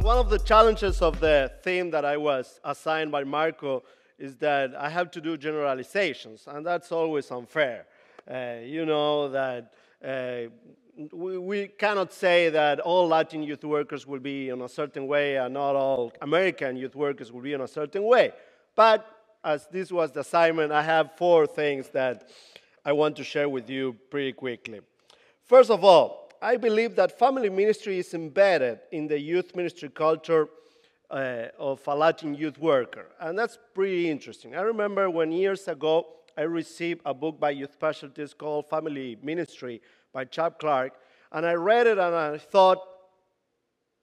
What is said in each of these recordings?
one of the challenges of the theme that I was assigned by Marco is that I have to do generalizations, and that's always unfair. You know that we cannot say that all Latin youth workers will be in a certain way and not all American youth workers will be in a certain way. But as this was the assignment, I have 4 things that I want to share with you pretty quickly. First of all, I believe that family ministry is embedded in the youth ministry culture of a Latin youth worker, and that's pretty interesting. I remember when years ago I received a book by Youth Specialties called Family Ministry by Chap Clark, and I read it and I thought,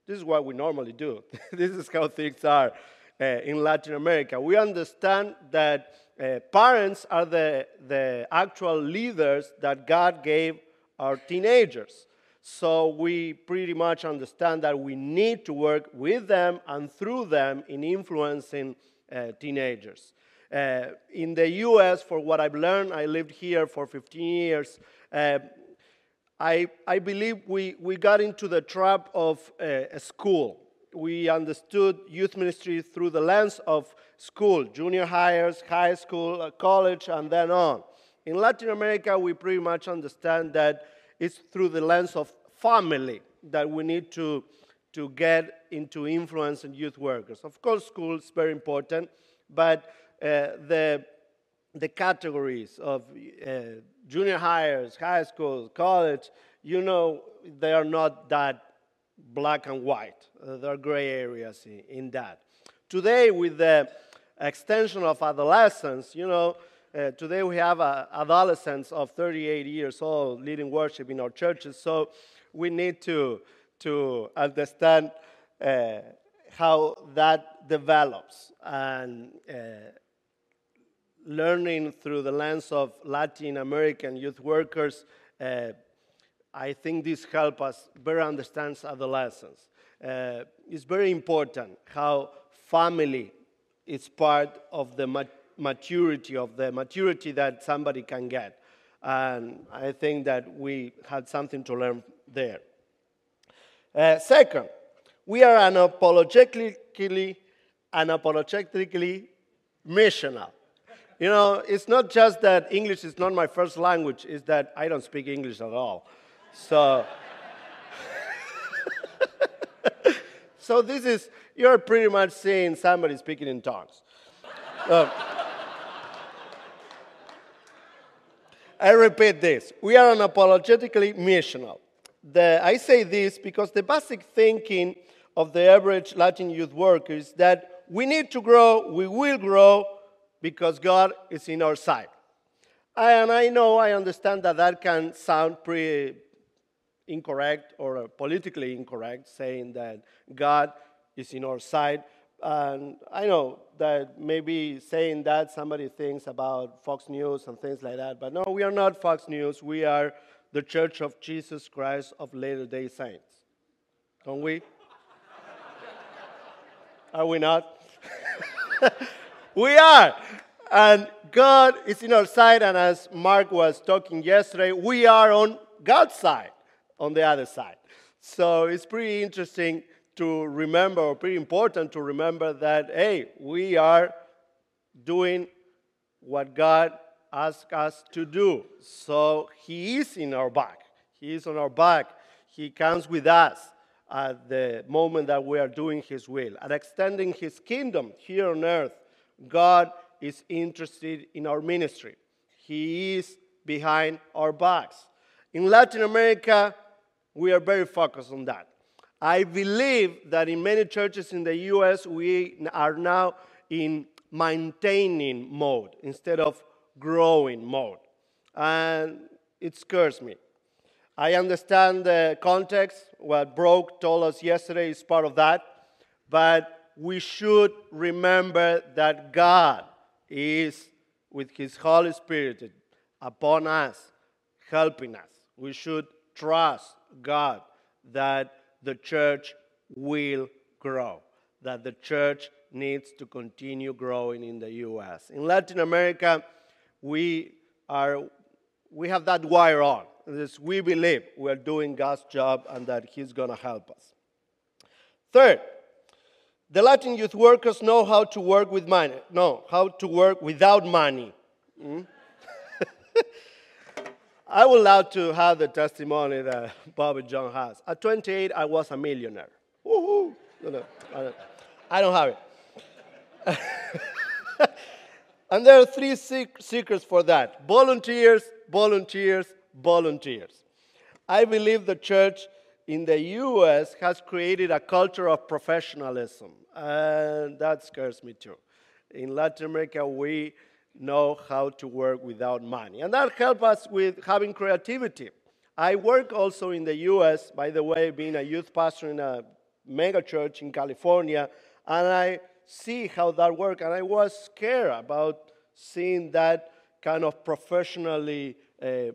this is what we normally do. This is how things are in Latin America. We understand that parents are the actual leaders that God gave our teenagers. So we pretty much understand that we need to work with them and through them in influencing teenagers. In the U.S., for what I've learned, I lived here for 15 years, I believe we got into the trap of a school. We understood youth ministry through the lens of school, junior hires, high school, college, and then on. In Latin America, we pretty much understand that it's through the lens of family that we need to get into influencing youth workers. Of course, school is very important, but the categories of junior hires, high school, college, you know, they are not that black and white. There are gray areas in that. Today, with the extension of adolescence, you know, today we have adolescents of 38 years old leading worship in our churches, so we need to understand how that develops. And learning through the lens of Latin American youth workers, I think this helps us better understand adolescence. It's very important how family is part of the maturity that somebody can get. And I think that we had something to learn there. Second, we are unapologetically missional. You know, it's not just that English is not my first language, it's that I don't speak English at all. So, so this is, you're pretty much seeing somebody speaking in tongues. I repeat this. We are unapologetically missional. I say this because the basic thinking of the average Latin youth worker is that we need to grow, we will grow, because God is in our side. And I understand that can sound pretty incorrect or politically incorrect, saying that God is in our side. And I know that maybe saying that somebody thinks about Fox News and things like that, but no, we are not Fox News. We are the Church of Jesus Christ of Latter-day Saints. Don't we? Are we not? We are. And God is in our side, and as Mark was talking yesterday, we are on God's side, on the other side. So it's pretty interesting to remember, or pretty important to remember that, hey, we are doing what God asked us to do. So He is in our back. He is on our back. He comes with us at the moment that we are doing His will. And extending His kingdom here on earth, God is interested in our ministry. He is behind our backs. In Latin America, we are very focused on that. I believe that in many churches in the U.S., we are now in maintaining mode instead of growing mode. And it scares me. I understand the context. What Brooke told us yesterday is part of that. But we should remember that God is, with His Holy Spirit upon us, helping us. We should trust God that the church will grow, that the church needs to continue growing in the U.S. In Latin America, we have that wire on. We believe we're doing God's job and that He's going to help us. Third, The Latin youth workers know how to work with money. No, how to work without money. I would love to have the testimony that Bobby John has. At 28, I was a millionaire. Woohoo! No, I don't have it. And there are three secrets for that. Volunteers, volunteers, volunteers. I believe the church in the U.S. has created a culture of professionalism, and that scares me too. In Latin America, we know how to work without money, and that helps us with having creativity. I work also in the U.S., by the way, being a youth pastor in a mega church in California, and I see how that works, and I was scared about seeing that kind of professionally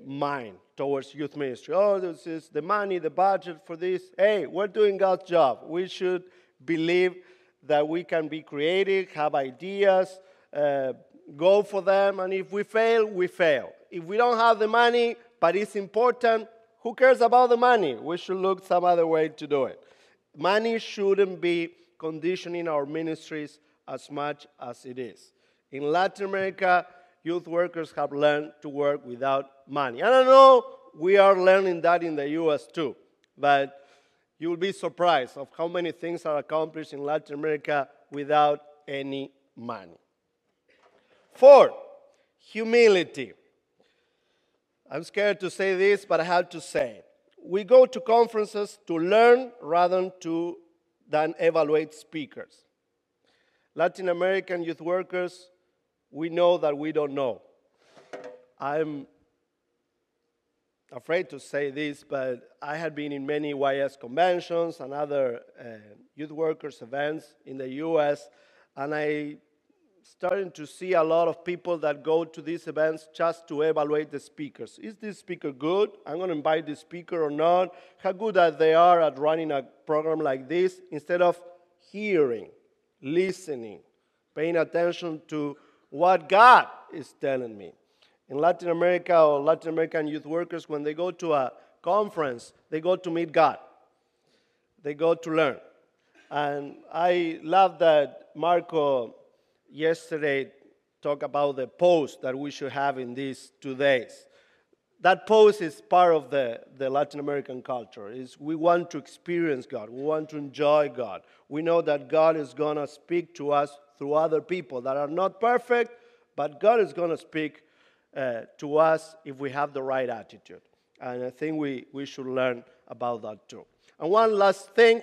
mind towards youth ministry. Oh, this is the money, the budget for this. Hey, we're doing God's job. We should believe that we can be creative, have ideas, go for them, and if we fail, we fail. If we don't have the money, but it's important, who cares about the money? We should look some other way to do it. Money shouldn't be conditioning our ministries as much as it is. In Latin America, youth workers have learned to work without money. And I know we are learning that in the U.S. too, but you will be surprised of how many things are accomplished in Latin America without any money. 4, humility. I'm scared to say this, but I have to say it. We go to conferences to learn rather than evaluate speakers. Latin American youth workers, we know that we don't know. I'm afraid to say this, but I had been in many YS conventions and other youth workers events in the U.S., and I started to see a lot of people that go to these events just to evaluate the speakers. Is this speaker good? I'm going to invite this speaker or not? How good are they at running a program like this? Instead of hearing, listening, paying attention to what God is telling me. In Latin America, or Latin American youth workers, when they go to a conference, they go to meet God. They go to learn. And I love that Marco yesterday talked about the post that we should have in these 2 days. That post is part of the Latin American culture. We want to experience God. We want to enjoy God. We know that God is going to speak to us through other people that are not perfect, but God is going to speak to us if we have the right attitude. And I think we should learn about that too. And one last thing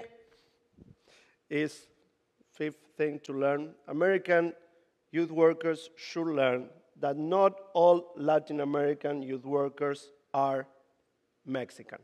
is, 5th thing to learn, American youth workers should learn that not all Latin American youth workers are Mexican.